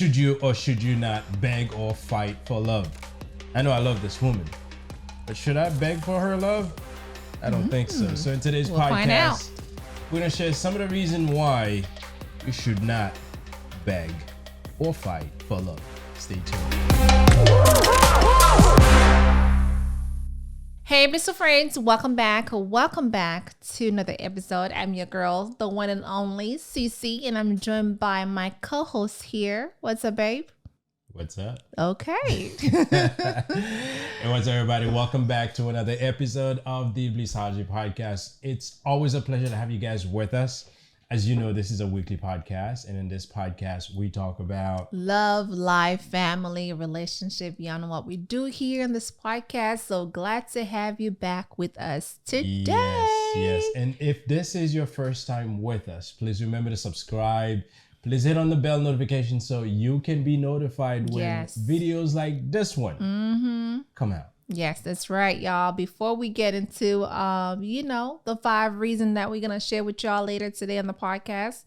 should you or should you not beg or fight for love? I know I love this woman, but should I beg for her love? I don't think so. So in today's podcast, we're going to share some of the reason why you should not beg or fight for love. Stay tuned. Hey, Blissful friends, welcome back. Welcome back to another episode. I'm your girl, the one and only Cece, and I'm joined by my co-host here. What's up, babe? What's up? Okay. And what's up, everybody? Welcome back to another episode of the Blissology Podcast. It's always a pleasure to have you guys with us. As you know, this is a weekly podcast, and in this podcast, we talk about love, life, family, relationship. Y'all know what we do here in this podcast. So glad to have you back with us today. Yes. And if this is your first time with us, please remember to subscribe. Please hit on the bell notification so you can be notified when videos like this one come out. Yes, that's right, y'all. Before we get into, the 5 reasons that we're going to share with y'all later today on the podcast,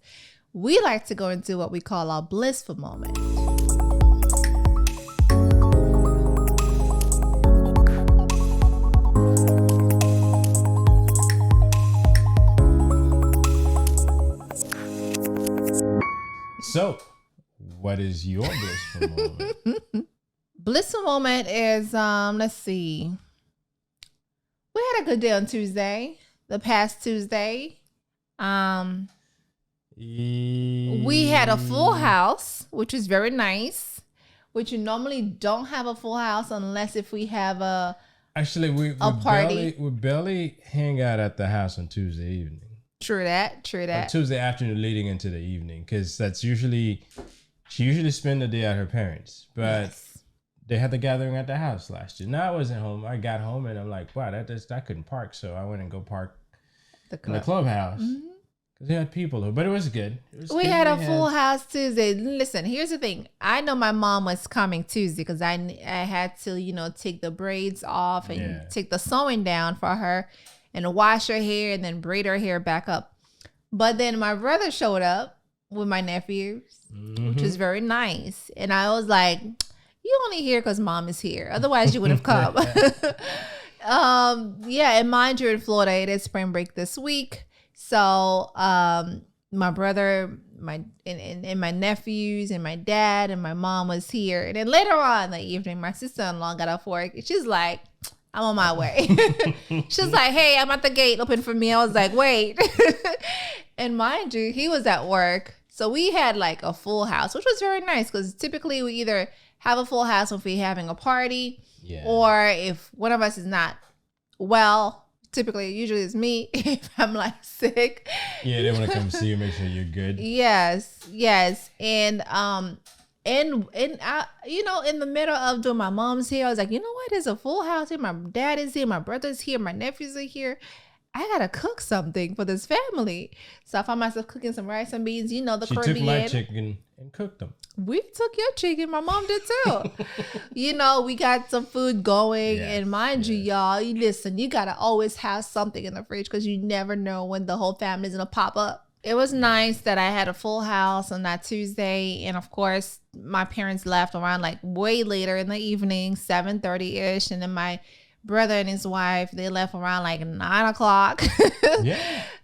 we like to go into what we call our blissful moment. So, what is your blissful moment? Blissful moment is, let's see. We had a good day on Tuesday, the past Tuesday. We had a full house, which is very nice, which you normally don't have a full house unless if we have a party. We barely hang out at the house on Tuesday evening. True that. Tuesday afternoon leading into the evening, because she usually spend the day at her parents, but they had the gathering at the house last year. Now I wasn't home. I got home and I'm like, wow, I couldn't park, so I went and go park in the clubhouse because they had people, but it was good. We had a full house Tuesday. Listen, here's the thing. I know my mom was coming Tuesday because I had to, take the braids off and take the sewing down for her and wash her hair and then braid her hair back up. But then my brother showed up with my nephews, which was very nice. And I was like, you only here because mom is here. Otherwise, you would have come. And mind you, in Florida, it is spring break this week. So my brother, my nephews, and my dad, and my mom was here. And then later on in the evening, my sister-in-law got off work. And she's like, I'm on my way. She's like, hey, I'm at the gate. Open for me. I was like, wait. And mind you, he was at work. So we had like a full house, which was very nice because typically we either have a full house if we're having a party or if one of us is not well, usually it's me if I'm like sick. Yeah, they want to come see you, make sure you're good. Yes. And in the middle of doing my mom's hair, I was like, you know what? There's a full house here. My dad is here. My brother's here. My nephews are here. I gotta cook something for this family. So I found myself cooking some rice and beans. The Caribbean. She took my chicken and cooked them. We took your chicken. My mom did too. We got some food going. And mind you, y'all, listen, you gotta always have something in the fridge because you never know when the whole family's gonna pop up. It was nice that I had a full house on that Tuesday. And of course, my parents left around like way later in the evening, 7:30-ish. And then my brother and his wife, they left around like 9 o'clock.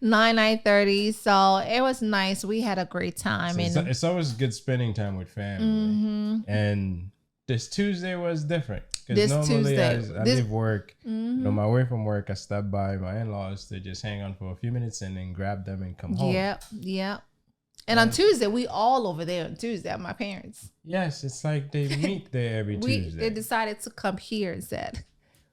9:30. So it was nice. We had a great time. So it's always good spending time with family. And this Tuesday was different. Because normally I leave work, on my way from work, I stop by my in-laws to just hang on for a few minutes and then grab them and come home. Yep. And on Tuesday, we all over there on Tuesday at my parents. Yes, it's like they meet there every Tuesday. They decided to come here instead.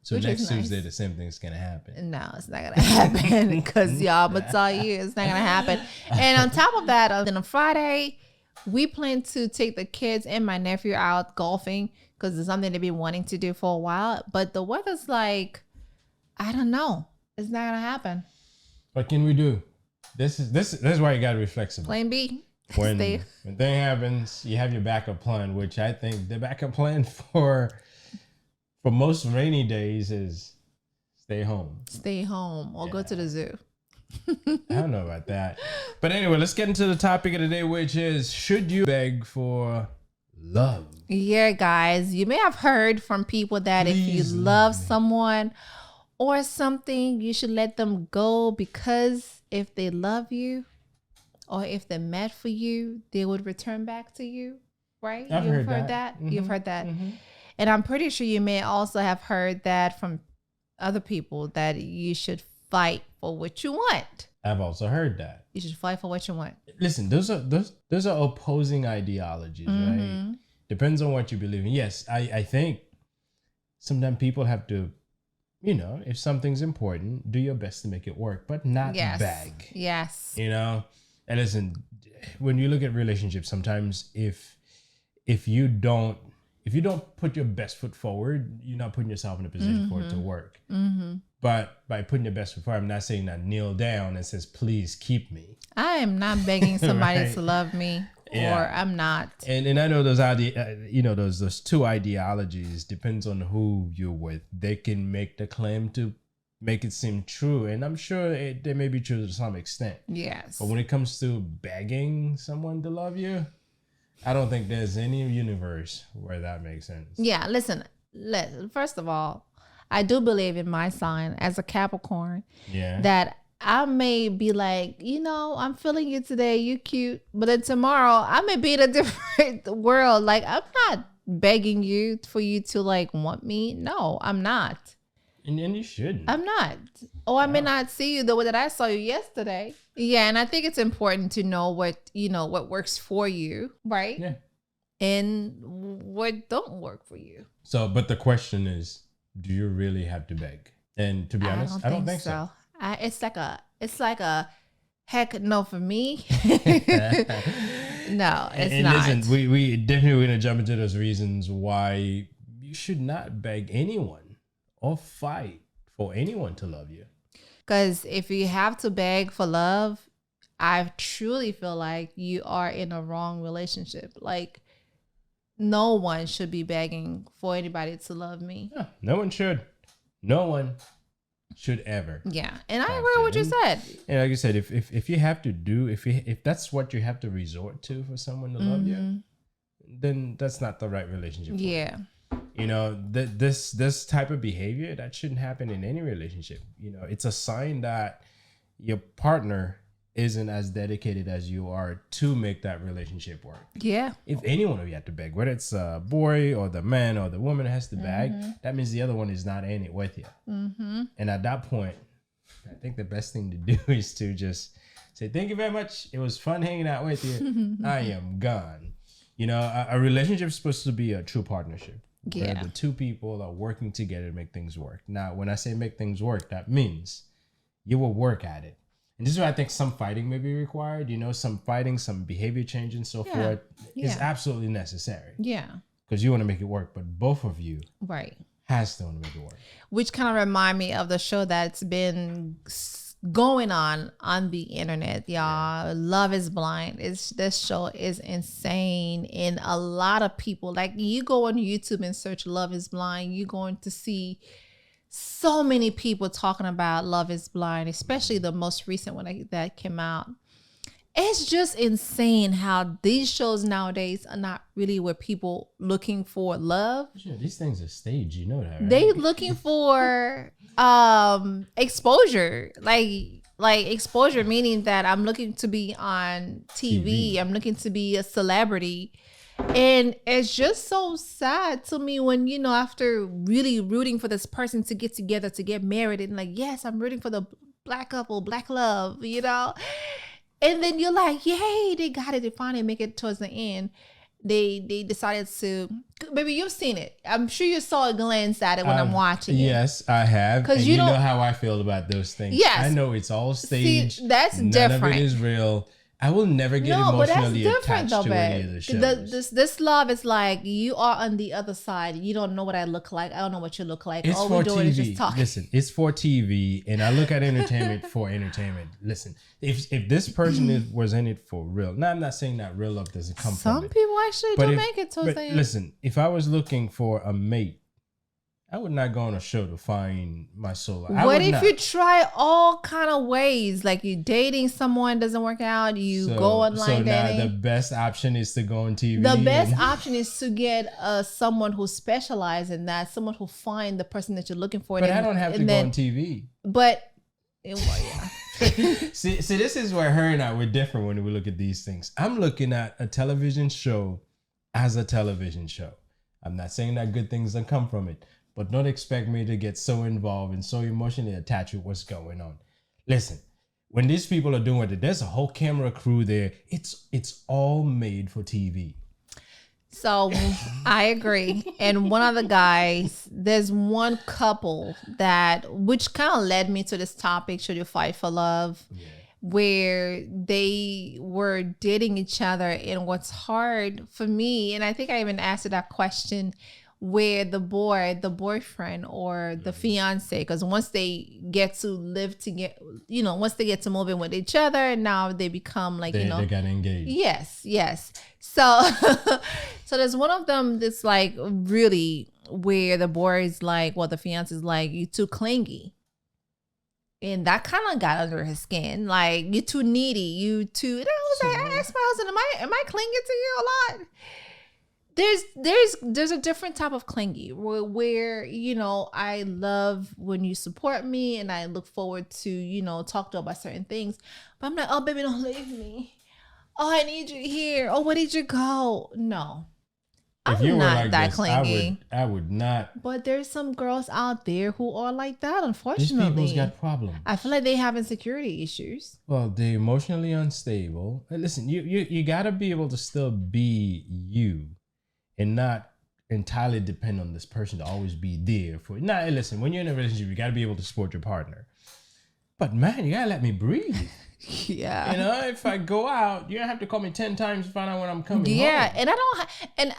So next Tuesday, the same thing's going to happen. No, it's not going to happen because y'all, but tell you, it's not going to happen. And on top of that, on Friday, we plan to take the kids and my nephew out golfing because it's something they've been wanting to do for a while. But the weather's like, I don't know. It's not going to happen. What can we do? This is why you got to be flexible. Plan B. When thing happens, you have your backup plan, which I think the backup plan for most rainy days is stay home. Stay home or go to the zoo. I don't know about that. But anyway, let's get into the topic of the day, which is, should you beg for love. Yeah, guys, you may have heard from people that Please if you love someone or something, you should let them go, because if they love you or if they're meant for you, they would return back to you, right? I've You've heard that. Mm-hmm. You've heard that. Mm-hmm. And I'm pretty sure you may also have heard that from other people, that you should fight for what you want. I've also heard that. You should fight for what you want. Listen, those are opposing ideologies, right? Depends on what you believe in. Yes, I think sometimes people have to, if something's important, do your best to make it work, but not beg. Yes. And listen, when you look at relationships, sometimes if you don't put your best foot forward, you're not putting yourself in a position for it to work. Mm-hmm. But by putting your best foot forward, I'm not saying that kneel down and says, please keep me. I am not begging somebody right? to love me, or I'm not. And I know those those two ideologies, depends on who you're with. They can make the claim to make it seem true, and I'm sure they may be true to some extent. Yes. But when it comes to begging someone to love you, I don't think there's any universe where that makes sense. Yeah, listen, first of all, I do believe in my sign as a Capricorn. Yeah. That I may be like, I'm feeling you today, you cute, but then tomorrow I may be in a different world. Like, I'm not begging you for you to like want me. No, I'm not. And you shouldn't. I'm not. Oh, I may not see you the way that I saw you yesterday. Yeah, and I think it's important to know what works for you, right? Yeah. And what don't work for you. So, but the question is, do you really have to beg? And to be honest, I don't think so. It's like a heck no for me. No, it's not. Listen, we definitely going to jump into those reasons why you should not beg anyone or fight for anyone to love you. Because if you have to beg for love, I truly feel like you are in a wrong relationship. Like, no one should be begging for anybody to love me. Yeah, no one should. No one should ever. Yeah, and I agree with what you said. And like you said, if you have to if that's what you have to resort to for someone to love you, then that's not the right relationship. Yeah. This type of behavior, that shouldn't happen in any relationship. It's a sign that your partner isn't as dedicated as you are to make that relationship work. Yeah. If any one of you have to beg, whether it's a boy or the man or the woman has to beg, that means the other one is not in it with you. Mm-hmm. And at that point, I think the best thing to do is to just say, thank you very much. It was fun hanging out with you. I am gone. A relationship is supposed to be a true partnership. Yeah. Where the two people are working together to make things work. Now, when I say make things work, that means you will work at it. And this is where I think some fighting may be required. Some fighting, some behavior change and so forth is absolutely necessary. Yeah. Because you want to make it work, but both of you has to want to make it work. Which kind of remind me of the show that's been going on the internet, y'all. Love is Blind. This show is insane, and a lot of people, like, you go on YouTube and search Love is Blind, you're going to see so many people talking about Love is Blind, especially the most recent one that came out. It's just insane how these shows nowadays are not really where people looking for love. Yeah, these things are staged, you know that, right? They looking for exposure, like exposure, meaning that I'm looking to be on TV. I'm looking to be a celebrity. And it's just so sad to me when, after really rooting for this person to get together, to get married, and like, yes, I'm rooting for the black couple, black love, and then you're like, yay, they got it. They finally make it towards the end. They decided to, maybe you've seen it. I'm sure you saw a glance at it when I'm watching it. Yes, I have. Because you know how I feel about those things. Yes. I know it's all staged. See, that's None different. None of it is real. I will never get emotionally attached to any of the shows. This love is like, you are on the other side. You don't know what I look like. I don't know what you look like. It's all for we're doing TV. is just talking. Listen, it's for TV, and I look at entertainment for entertainment. Listen, if this person was in it for real, now I'm not saying that real love doesn't come from it. Some people actually do make it towards the end. Listen, if I was looking for a mate I would not go on a show to find my soulmate. What if you try all kind of ways? Like you dating someone, doesn't work out, you go online dating. Now the best option is to go on TV. The best option is to get someone who specializes in that, someone who find the person that you're looking for. But I don't have to go on TV. But, yeah. see, this is where her and I, we're different when we look at these things. I'm looking at a television show as a television show. I'm not saying that good things don't come from it. But don't expect me to get so involved and so emotionally attached with what's going on. Listen, when these people are doing it, there's a whole camera crew there. It's all made for TV. So I agree. And one of the guys, there's one couple which kind of led me to this topic, should you fight for love? Yeah. Where they were dating each other. And what's hard for me, and I think I even asked that question, where the boyfriend or the fiance, because once they get to live together, once they get to move in with each other, now they become like, they got engaged. Yes. So, so there's one of them that's like really where the boy is like, well, the fiance is like, you too clingy. And that kind of got under his skin. Like, you're too needy. You too. And I was like, I asked my husband, am I clinging to you a lot? There's a different type of clingy where I love when you support me and I look forward to talk to about certain things, but I'm like, oh baby, don't leave me, oh I need you here, oh where did you go? No, if I'm not like that clingy. I would not. But there's some girls out there who are like that, unfortunately. These people's got problems. I feel like they have insecurity issues. Well, they're emotionally unstable. And listen, you gotta be able to still be you and not entirely depend on this person to always be there for you. Now, listen, when you're in a relationship, you got to be able to support your partner. But man, you got to let me breathe. Yeah. If I go out, you don't have to call me 10 times to find out when I'm coming home. Yeah, and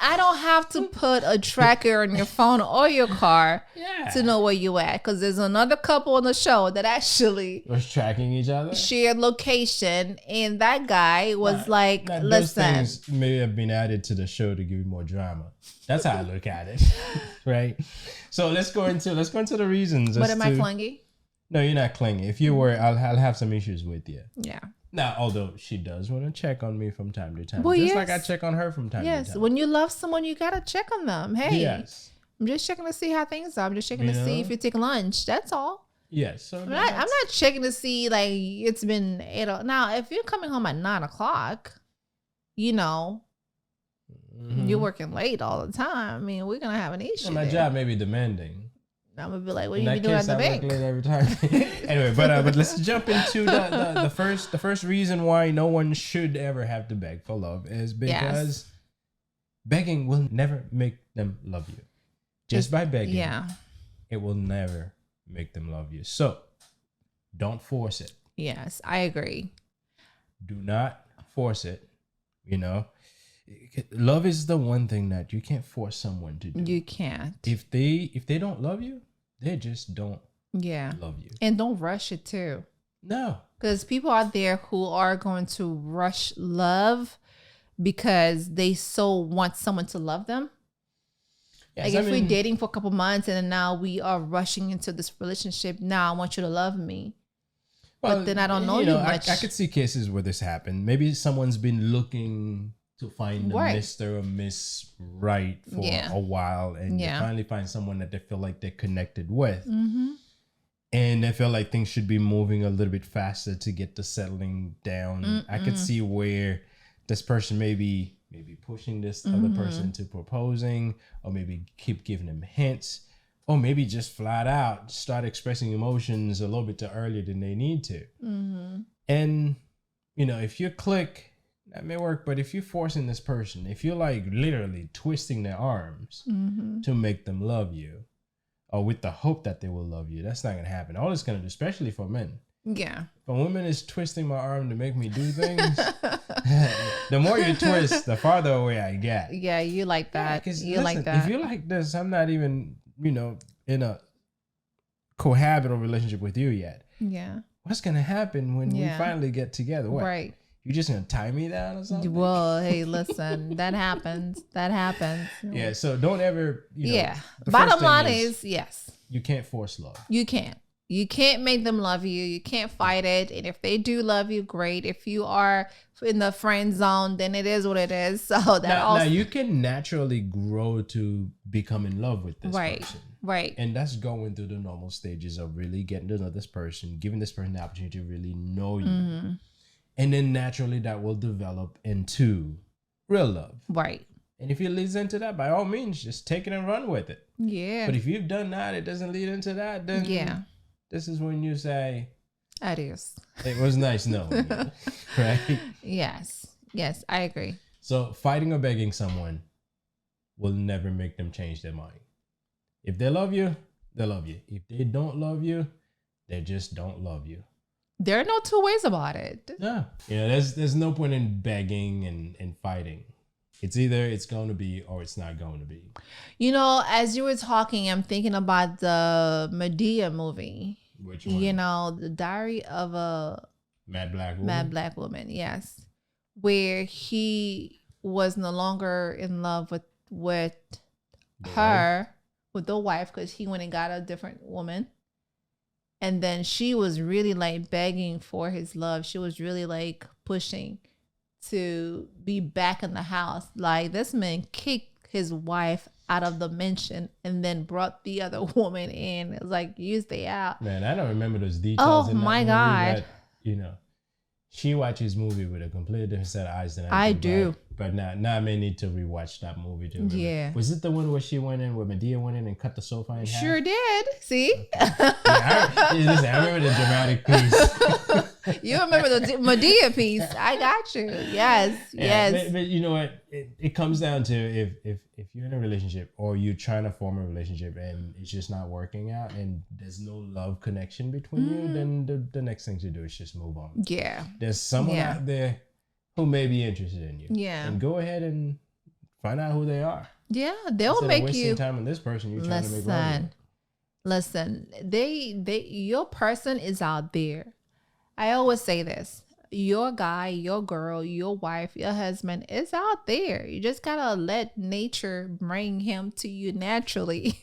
I don't have to put a tracker on your phone or your car to know where you at. Because there's another couple on the show that actually was tracking each other, shared location, and that guy was listen. Those things may have been added to the show to give you more drama. That's how I look at it, right? So let's go into the reasons. But am I clingy? No, you're not clingy. If you were, I'll have some issues with you. Yeah. Now, although she does want to check on me from time to time. Well, just like I check on her from time to time. Yes, when you love someone, you got to check on them. Hey, yes. I'm just checking to see how things are. I'm just checking to see if you take lunch. That's all. Yes. So I'm not checking to see like it's been 8 o'clock. Now, if you're coming home at 9 o'clock, you're working late all the time. I mean, we're going to have an issue. My job may be demanding. I'm gonna be like, what do you doing at the bank? Every time. Anyway, but let's jump into the first reason why no one should ever have to beg for love is because begging will never make them love you. Just by begging, it will never make them love you. So don't force it. Yes, I agree. Do not force it. Love is the one thing that you can't force someone to do. You can't. If they don't love you, they just don't love you. And don't rush it too. No. Because people out there who are going to rush love because they so want someone to love them. Yes, like if we're dating for a couple months and then now we are rushing into this relationship, now I want you to love me. Well, but then I don't know you much. I could see cases where this happened. Maybe someone's been looking to find the Mr. or Miss right for a while, and they finally find someone that they feel like they're connected with. Mm-hmm. And they feel like things should be moving a little bit faster to get to settling down. I could see where this person maybe pushing this other person to proposing, or maybe keep giving them hints, or maybe just flat out start expressing emotions a little bit too earlier than they need to. Mm-hmm. And, if you click, that may work, but if you're forcing this person, if you're like literally twisting their arms to make them love you, or with the hope that they will love you, that's not going to happen. All it's going to do, especially for men. Yeah. If a woman is twisting my arm to make me do things, the more you twist, the farther away I get. Yeah, you like that. Like that. If you're like this, I'm not even, in a cohabitable relationship with you yet. Yeah. What's going to happen when we finally get together? What? Right. You just gonna tie me down or something? Well, hey, listen, that happens. That happens. Yeah. So don't ever. Bottom line is yes. You can't force love. You can't. You can't make them love you. You can't fight it. And if they do love you, great. If you are in the friend zone, then it is what it is. So that now you can naturally grow to become in love with this person. Right. And that's going through the normal stages of really getting to know this person, giving this person the opportunity to really know you. Mm-hmm. And then naturally that will develop into real love. Right. And if it leads into that, by all means, just take it and run with it. Yeah. But if you've done that, it doesn't lead into that, then this is when you say, adios. It was nice knowing you. Right? Yes, I agree. So fighting or begging someone will never make them change their mind. If they love you, they love you. If they don't love you, they just don't love you. There are no two ways about it. Yeah. There's no point in begging and fighting. It's either it's going to be or it's not going to be. As you were talking, I'm thinking about the Medea movie. Which one? The Diary of a Mad Black Woman. Mad Black Woman, yes. Where he was no longer in love with her, with the wife, because he went and got a different woman. And then she was really like begging for his love. She was really like pushing to be back in the house. Like, this man kicked his wife out of the mansion and then brought the other woman in. It was like, you stay out. Man, I don't remember those details. Oh my God. But, she watches movie with a completely different set of eyes than I do. But now I may need to rewatch that movie too. Yeah. Was it the one where she went in, where Medea went in and cut the sofa in half? Sure did. See? Okay. I remember the dramatic piece. You remember the Medea piece. I got you. Yes. Yes. But you know what? It comes down to if you're in a relationship or you're trying to form a relationship and it's just not working out and there's no love connection between you, then the next thing to do is just move on. Yeah. There's someone out there who may be interested in you. Yeah. And go ahead and find out who they are. Yeah. They'll Instead make of wasting you time on this person you're trying to make love with. Listen, your person is out there. I always say this. Your guy, your girl, your wife, your husband is out there. You just gotta let nature bring him to you naturally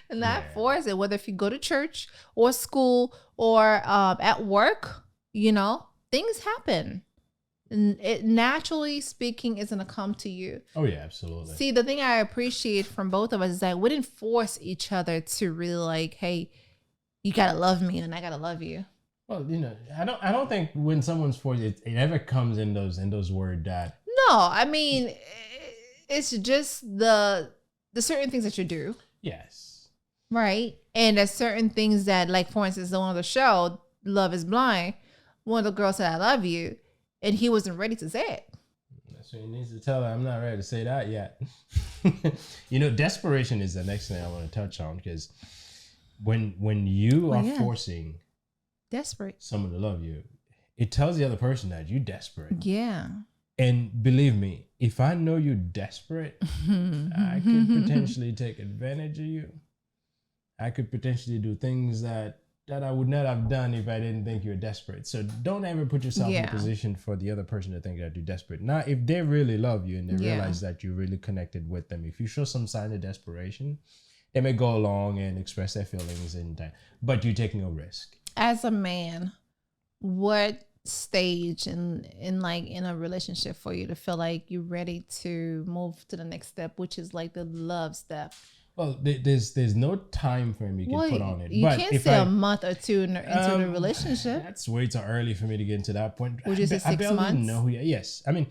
and not force it. Whether if you go to church or school or at work, things happen. It, naturally speaking, is going to come to you. Oh, yeah, absolutely. See, the thing I appreciate from both of us is that we didn't force each other to really like, hey, you got to love me and I got to love you. Well, I don't think when someone's forced, it ever comes in those words that. No, I mean, it's just the certain things that you do. Yes. Right. And there's certain things that, like, for instance, the one on the show, Love is Blind, one of the girls said, I love you. And he wasn't ready to say it. So he needs to tell her, I'm not ready to say that yet. Desperation is the next thing I want to touch on, because when you are forcing someone to love you, it tells the other person that you're desperate. Yeah. And believe me, if I know you're desperate, I could potentially take advantage of you. I could potentially do things that I would not have done if I didn't think you're desperate. So don't ever put yourself in a position for the other person to think that you're desperate. Now, if they really love you and they realize that you're really connected with them, if you show some sign of desperation, they may go along and express their feelings, but you're taking a risk. As a man, what stage in a relationship for you to feel like you're ready to move to the next step, which is like the love step? Well, there's no time frame you can put on it. You can't say a month or two into the relationship. That's way too early for me to get into that point. Would you say 6 months? No, yes. I mean,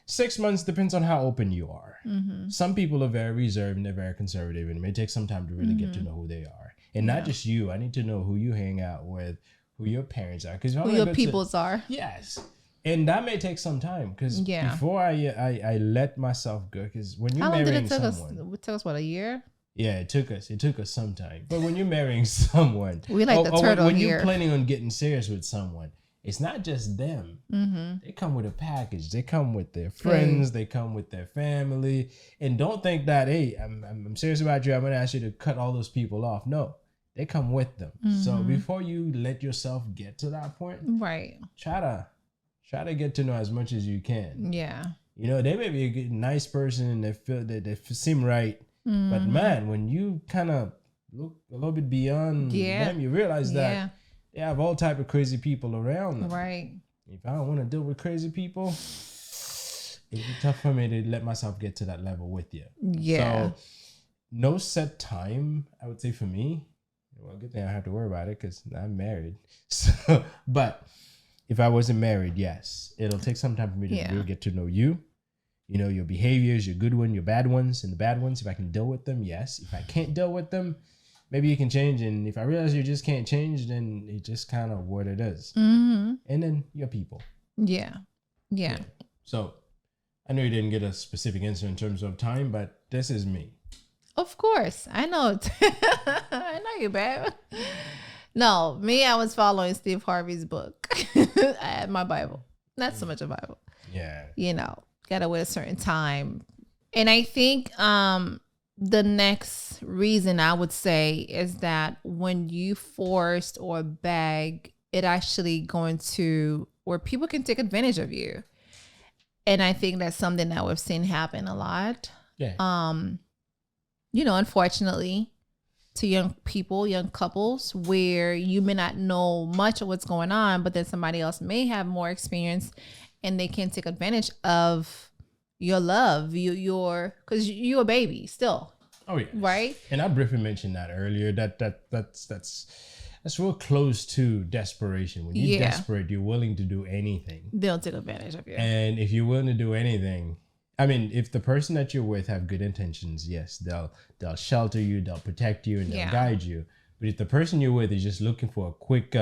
6 months depends on how open you are. Mm-hmm. Some people are very reserved and they're very conservative, and it may take some time to really get to know who they are. And not just you. I need to know who you hang out with, who your parents are, who your peoples are. Yes. And that may take some time, because before I let myself go, because when you're marrying someone, it took us what, a year? Yeah, it took us some time. But when you're marrying someone, we like the turtle when here. you're planning on getting serious with someone, it's not just them. Mm-hmm. They come with a package. They come with their friends. They come with their family. And don't think that, hey, I'm serious about you, I'm going to ask you to cut all those people off. No, they come with them. Mm-hmm. So before you let yourself get to that point, right, try try to get to know as much as you can. Yeah. You know, they may be a good, nice person and they seem right. But man, when you kind of look a little bit beyond them, you realize that they have all type of crazy people around them. Right. If I don't want to deal with crazy people, it'd be tough for me to let myself get to that level with you. Yeah. So no set time, I would say, for me. Well, good thing I don't have to worry about it because I'm married. So, but if I wasn't married, yes, it'll take some time for me to really get to know you. You know, your behaviors, your good ones, your bad ones, and the bad ones. If I can deal with them, yes. If I can't deal with them, maybe you can change. And if I realize you just can't change, then it's just kind of what it is. And then your people. Yeah. So I know you didn't get a specific answer in terms of time, but this is me. Of course. I know. I know you, babe. No, me, I was following Steve Harvey's book. I had my Bible. Not so much a Bible. Yeah. You know, gotta wait a certain time. And I think the next reason I would say is that when you forced or beg, it actually going to where people can take advantage of you. And I think that's something that we've seen happen a lot. Yeah. You know, unfortunately, to young people, young couples, where you may not know much of what's going on, but then somebody else may have more experience and they can take advantage of your love, because you're a baby still. Oh, yeah. Right? And I briefly mentioned that earlier, that's real close to desperation. When you're desperate, you're willing to do anything. They'll take advantage of you. And if you're willing to do anything, I mean, if the person that you're with have good intentions, yes, they'll shelter you, they'll protect you, and they'll guide you. But if the person you're with is just looking for a quick,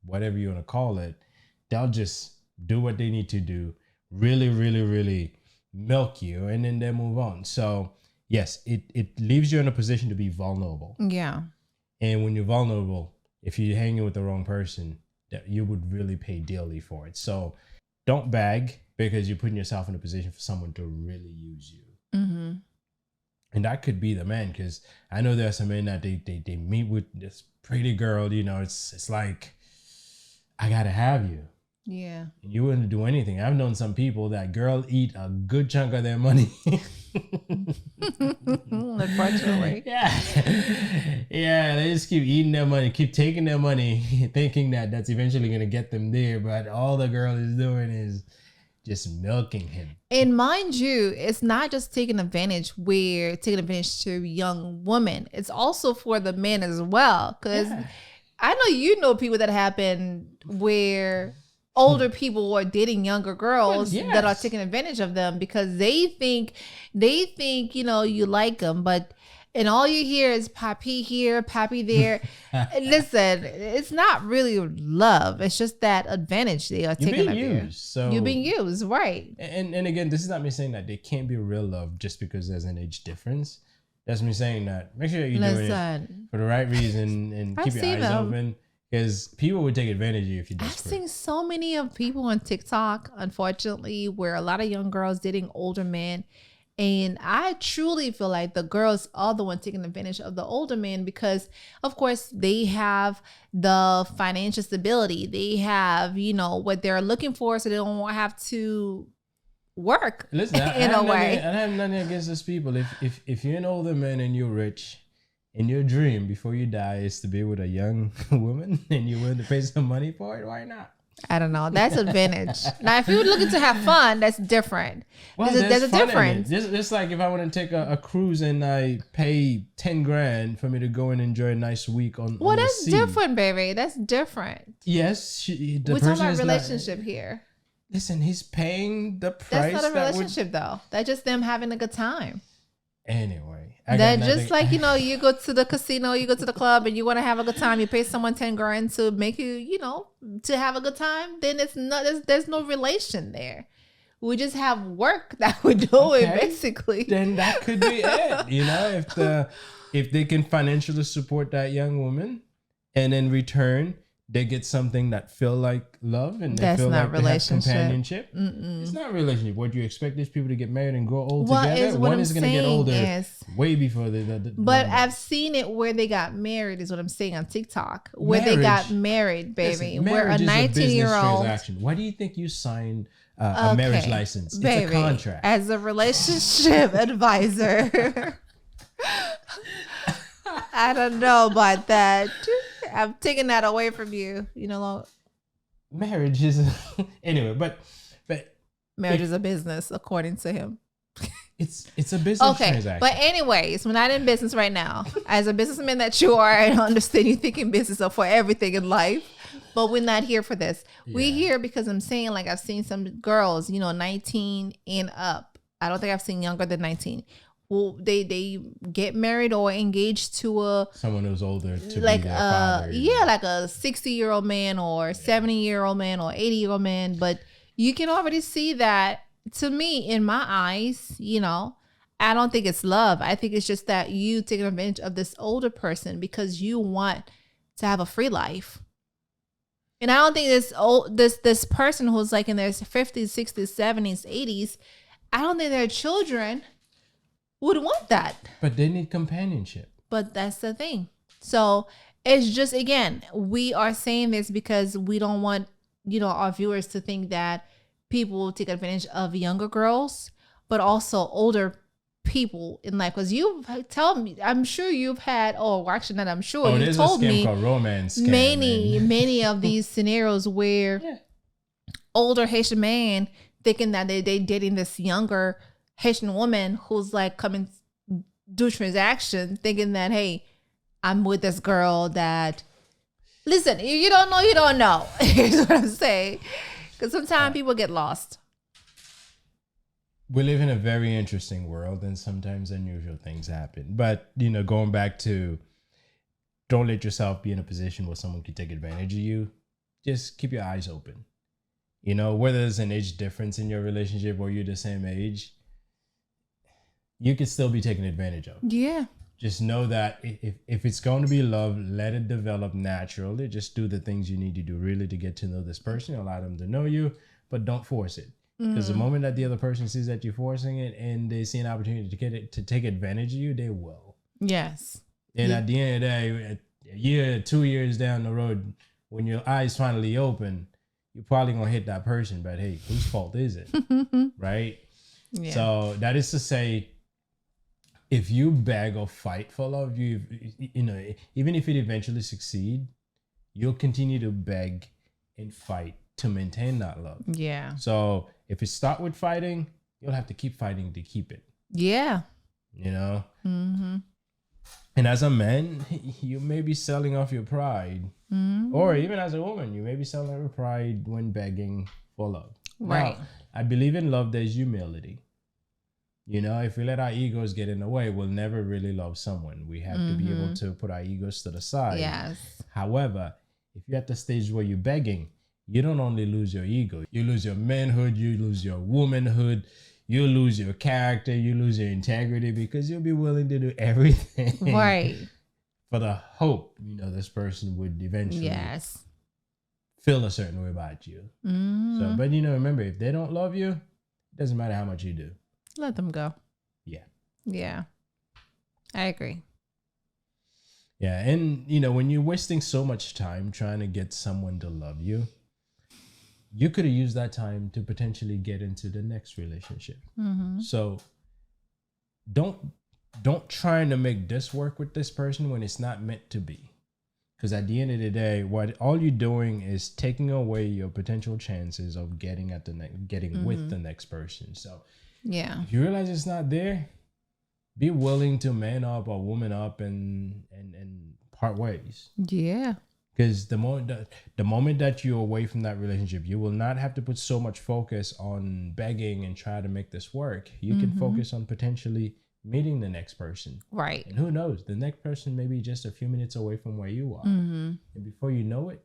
whatever you want to call it, they'll just do what they need to do, really, really, really milk you, and then they move on. So yes, it leaves you in a position to be vulnerable. Yeah. And when you're vulnerable, if you're hanging with the wrong person, that you would really pay dearly for it. So don't beg, because you're putting yourself in a position for someone to really use you. Mm-hmm. And that could be the man, because I know there are some men that they meet with this pretty girl, you know, it's like, I gotta have you. Yeah. And you wouldn't do anything. I've known some people that girl eat a good chunk of their money. Unfortunately. Yeah, they just keep eating their money, keep taking their money, thinking that that's eventually going to get them there. But all the girl is doing is just milking him. And mind you, it's not just taking advantage to young women. It's also for the men as well. Because I know you know people that happen where older people are dating younger girls that are taking advantage of them because they think, you know, you like them, and all you hear is papi here, papi there. Listen, it's not really love. It's just that advantage they are taking of you. So you're being used, right? And again, this is not me saying that there can't be real love just because there's an age difference. That's me saying that make sure you're doing it for the right reason and keep your eyes open. Because people would take advantage of you if you're desperate. I've seen so many of people on TikTok, unfortunately, where a lot of young girls dating older men. And I truly feel like the girls are the ones taking advantage of the older men because, of course, they have the financial stability. They have, you know, what they're looking for, so they don't have to work. Listen, in a way. I have nothing against those people. If you're an older man and you're rich, and your dream before you die is to be with a young woman and you're willing to pay some money for it, why not? I don't know. That's advantage. Now, if you're looking to have fun, that's different. Well, there's a difference. Just like if I want to take a cruise and I pay $10,000 for me to go and enjoy a nice week on the that's sea. Different, baby. That's different. Yes. We're talking about relationship here. Listen, he's paying the price. That's not a relationship, though. That's just them having a good time. Anyway, that just like, you know, you go to the casino, you go to the club and you want to have a good time, you pay someone $10,000 to make you, you know, to have a good time, then it's not, there's no relation there. We just have work that we're doing, basically. Then that could be it. You know, if they can financially support that young woman and in return, they get something that feel like love and they That's feel not like they have relationship. companionship. Mm-mm. It's not a relationship. What you expect these people to get married and grow old What together? is what One I'm is going to get saying older is, way before the but one. I've seen it where they got married is what I'm saying on TikTok, where they got married, baby. Listen, where a marriage is a business 19-year-old transaction. Why do you think you signed a marriage license? It's baby, a contract. As a relationship advisor, I don't know about that. I'm taking that away from you. You know, marriage is anyway, but marriage is a business according to him. It's a business transaction. But anyways, we're not in business right now. As a businessman that you are, I understand you thinking business are for everything in life, but we're not here for this. Yeah. We're here because I'm saying, like, I've seen some girls, 19 and up. I don't think I've seen younger than 19. Well, they get married or engaged to someone who's older to like be their father. Yeah, like a 60-year-old man or 70-year-old man or 80-year-old man. But you can already see that, to me, in my eyes, I don't think it's love. I think it's just that you taking advantage of this older person because you want to have a free life. And I don't think this person who's like in their 50s, 60s, 70s, 80s, I don't think their children would want that. But they need companionship. But that's the thing. So it's just, again, we are saying this because we don't want, our viewers to think that people take advantage of younger girls, but also older people in life. Because I'm sure you've had, actually not I'm sure, you told me romance scam, many of these scenarios where older Haitian man thinking that they dating this younger Haitian woman who's like coming do transaction thinking that, hey, I'm with this girl that, listen, you don't know. Here's what I'm saying. Because sometimes people get lost. We live in a very interesting world and sometimes unusual things happen. But, going back to don't let yourself be in a position where someone can take advantage of you. Just keep your eyes open. Whether there's an age difference in your relationship or you're the same age, you could still be taken advantage of. Yeah. Just know that if it's going to be love, let it develop naturally. Just do the things you need to do really to get to know this person. Allow them to know you, but don't force it. Because the moment that the other person sees that you're forcing it and they see an opportunity to take advantage of you, they will. Yes. And at the end of the day, a year, 2 years down the road, when your eyes finally open, you're probably going to hit that person. But hey, whose fault is it? Right? Yeah. So that is to say, if you beg or fight for love, even if it eventually succeed, you'll continue to beg and fight to maintain that love. Yeah. So if it start with fighting, you'll have to keep fighting to keep it. Yeah. Mm-hmm. And as a man, you may be selling off your pride. Mm-hmm. Or even as a woman, you may be selling off your pride when begging for love. Right. Now, I believe in love, there's humility. If we let our egos get in the way, we'll never really love someone. We have to be able to put our egos to the side. Yes. However, if you're at the stage where you're begging, you don't only lose your ego. You lose your manhood, you lose your womanhood, you lose your character, you lose your integrity because you'll be willing to do everything. Right. For the hope, this person would eventually feel a certain way about you. Mm-hmm. So, but remember, if they don't love you, it doesn't matter how much you do. Let them go. Yeah. Yeah. I agree. Yeah. And, when you're wasting so much time trying to get someone to love you, you could have used that time to potentially get into the next relationship. Mm-hmm. So don't try to make this work with this person when it's not meant to be. Because at the end of the day, all you're doing is taking away your potential chances of getting with the next person. So yeah, if you realize it's not there, be willing to man up or woman up and part ways. Yeah. Because the moment that you're away from that relationship, you will not have to put so much focus on begging and try to make this work. You can focus on potentially meeting the next person. Right. And who knows, the next person may be just a few minutes away from where you are. Mm-hmm. And before you know it,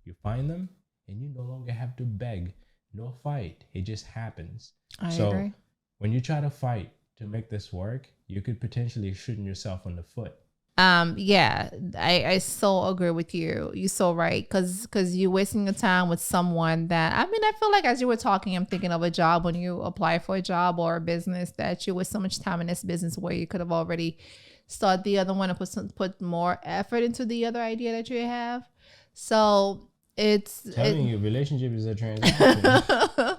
you find them and you no longer have to beg nor fight. It just happens. I agree. When you try to fight to make this work, you could potentially shoot yourself on the foot. Yeah, I so agree with you. You're so right. Cause you're wasting your time with someone that, I mean, I feel like as you were talking, I'm thinking of a job when you apply for a job or a business that you waste so much time in this business where you could have already started the other one and put more effort into the other idea that you have. So telling you, relationship is a transaction.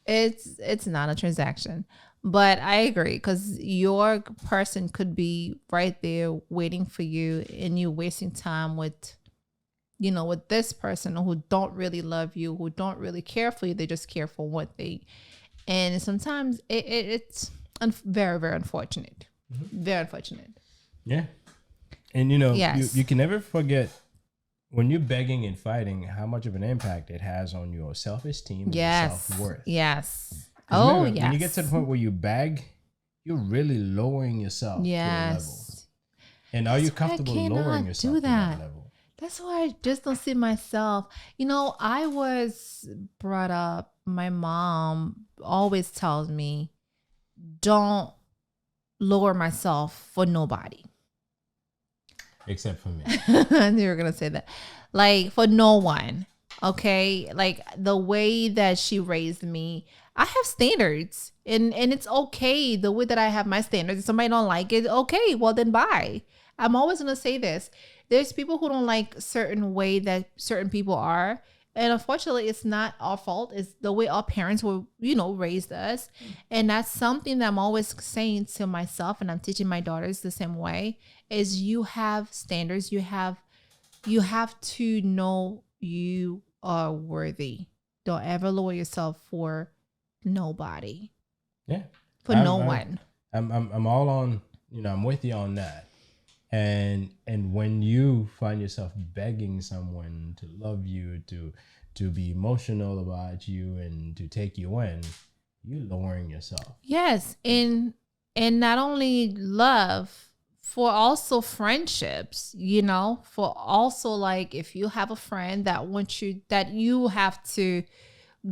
It's not a transaction. But I agree, because your person could be right there waiting for you, and you wasting time with, with this person who don't really love you, who don't really care for you. They just care for one thing. And sometimes it's very, very unfortunate. Mm-hmm. Very unfortunate. Yeah. And, yes. you can never forget when you're begging and fighting how much of an impact it has on your self-esteem and your self-worth. Yes. Remember, yes. When you get to the point where you beg, you're really lowering yourself to a level. And are you comfortable lowering yourself to that level? That's why I just don't see myself. I was brought up, my mom always tells me, don't lower myself for nobody. Except for me. I knew you were going to say that. Like, for no one. Okay? Like, the way that she raised me, I have standards, and it's okay the way that I have my standards. If somebody don't like it, okay, well then bye. I'm always going to say this. There's people who don't like certain way that certain people are. And unfortunately, it's not our fault. It's the way our parents were, raised us. And that's something that I'm always saying to myself, and I'm teaching my daughters the same way, is you have standards. You have to know you are worthy. Don't ever lower yourself for nobody. Yeah. For no one. I'm all on, I'm with you on that. And when you find yourself begging someone to love you, to be emotional about you, and to take you in, you're lowering yourself. Yes. And not only love, for also friendships, for also, like, if you have a friend that wants you, that you have to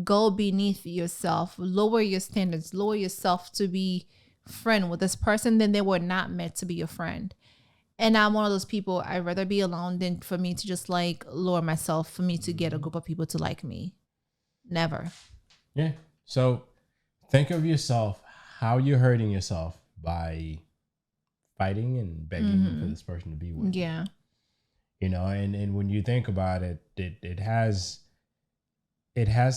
go beneath yourself, lower your standards, lower yourself to be friend with this person, then they were not meant to be your friend. And I'm one of those people, I'd rather be alone than for me to just like lower myself for me to get a group of people to like me. Never. Yeah. So think of yourself, how you're hurting yourself by fighting and begging for this person to be with you. Yeah. And when you think about it, it has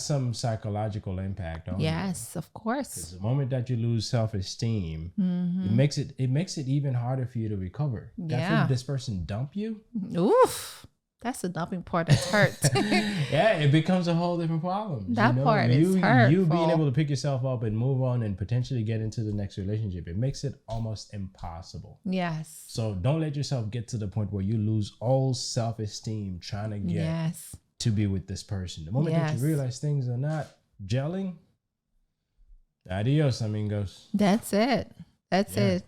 some psychological impact on you. Yes, of course. Because the moment that you lose self-esteem, it makes it even harder for you to recover. Yeah. After this person dump you, oof, that's the dumping part that hurts. yeah, it becomes a whole different problem. That part is hurtful. You being able to pick yourself up and move on and potentially get into the next relationship, it makes it almost impossible. Yes. So don't let yourself get to the point where you lose all self-esteem trying to get to be with this person. The moment that you realize things are not gelling, adios, amigos. That's it. That's it.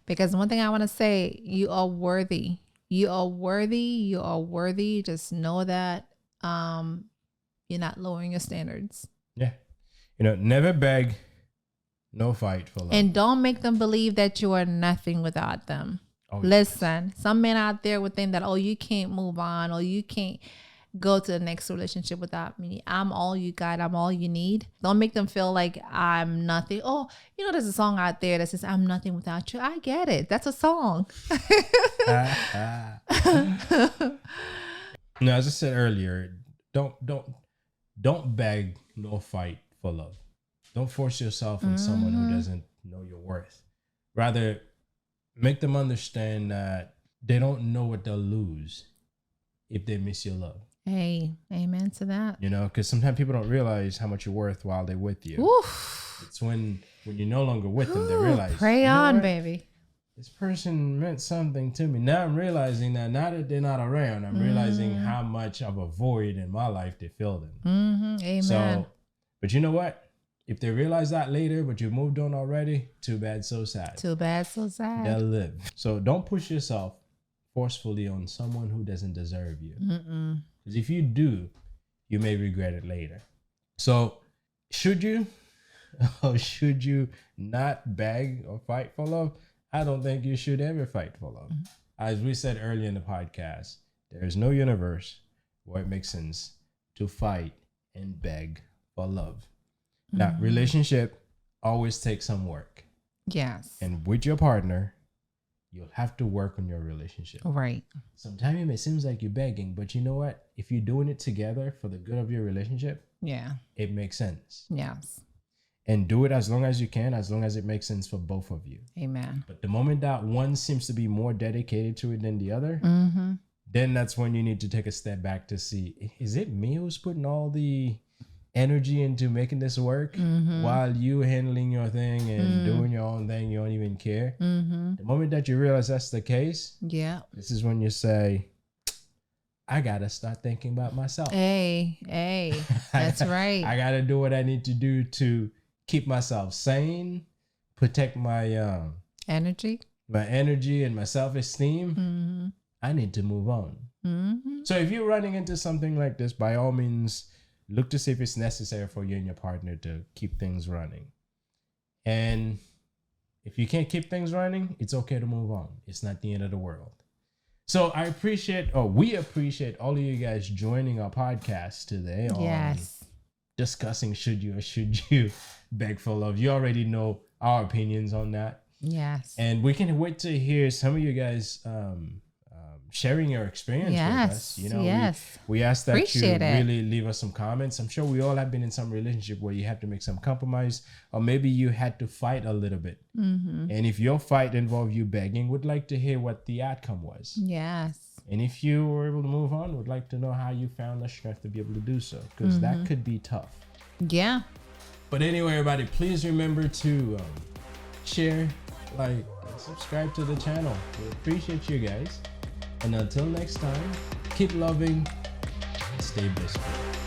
Because one thing I want to say, you are worthy. You are worthy. You are worthy. Just know that you're not lowering your standards. Yeah. Never beg, no fight for love. And don't make them believe that you are nothing without them. Oh, listen, some men out there would think that, you can't move on, or you can't go to the next relationship without me. I'm all you got. I'm all you need. Don't make them feel like I'm nothing. Oh, there's a song out there that says, I'm nothing without you. I get it. That's a song. No, as I said earlier, don't beg nor fight for love. Don't force yourself on someone who doesn't know your worth. Rather, make them understand that they don't know what they'll lose if they miss your love. Hey, amen to that. Because sometimes people don't realize how much you're worth while they're with you. Oof. It's when you're no longer with them, they realize. Pray on, baby. This person meant something to me. Now I'm realizing that now that they're not around, I'm realizing how much of a void in my life they filled in. Amen. So, but you know what? If they realize that later, but you moved on already, too bad, so sad. Too bad, so sad. They'll live. So don't push yourself forcefully on someone who doesn't deserve you. Because if you do, you may regret it later. So should you or should you not beg or fight for love? I don't think you should ever fight for love. as we said earlier in the podcast, there is no universe where it makes sense to fight and beg for love. Now, relationship always takes some work. Yes. And with your partner, you'll have to work on your relationship. Right. Sometimes it seems like you're begging, but you know what? If you're doing it together for the good of your relationship, it makes sense. Yes. And do it as long as you can, as long as it makes sense for both of you. Amen. But the moment that one seems to be more dedicated to it than the other, then that's when you need to take a step back to see, is it me who's putting all the energy into making this work while you handling your thing and doing your own thing? You don't even care. The moment that you realize that's the case, this is when you say, I gotta start thinking about myself. Hey, that's right. I gotta do what I need to do to keep myself sane, protect my energy and my self-esteem. I need to move on. So if you're running into something like this, by all means, look to see if it's necessary for you and your partner to keep things running. And if you can't keep things running, it's okay to move on. It's not the end of the world. So we appreciate all of you guys joining our podcast today on discussing should you beg for love. You already know our opinions on that. Yes. And we can wait to hear some of you guys sharing your experience with us. You know, we ask that appreciate you really leave us some comments. I'm sure we all have been in some relationship where you have to make some compromise, or maybe you had to fight a little bit. And if your fight involved you begging, would like to hear what the outcome was. Yes. And if you were able to move on, would like to know how you found the strength to be able to do so, because that could be tough. Yeah. But anyway, everybody, please remember to share, like, and subscribe to the channel. We appreciate you guys. And until next time, keep loving and stay blissful.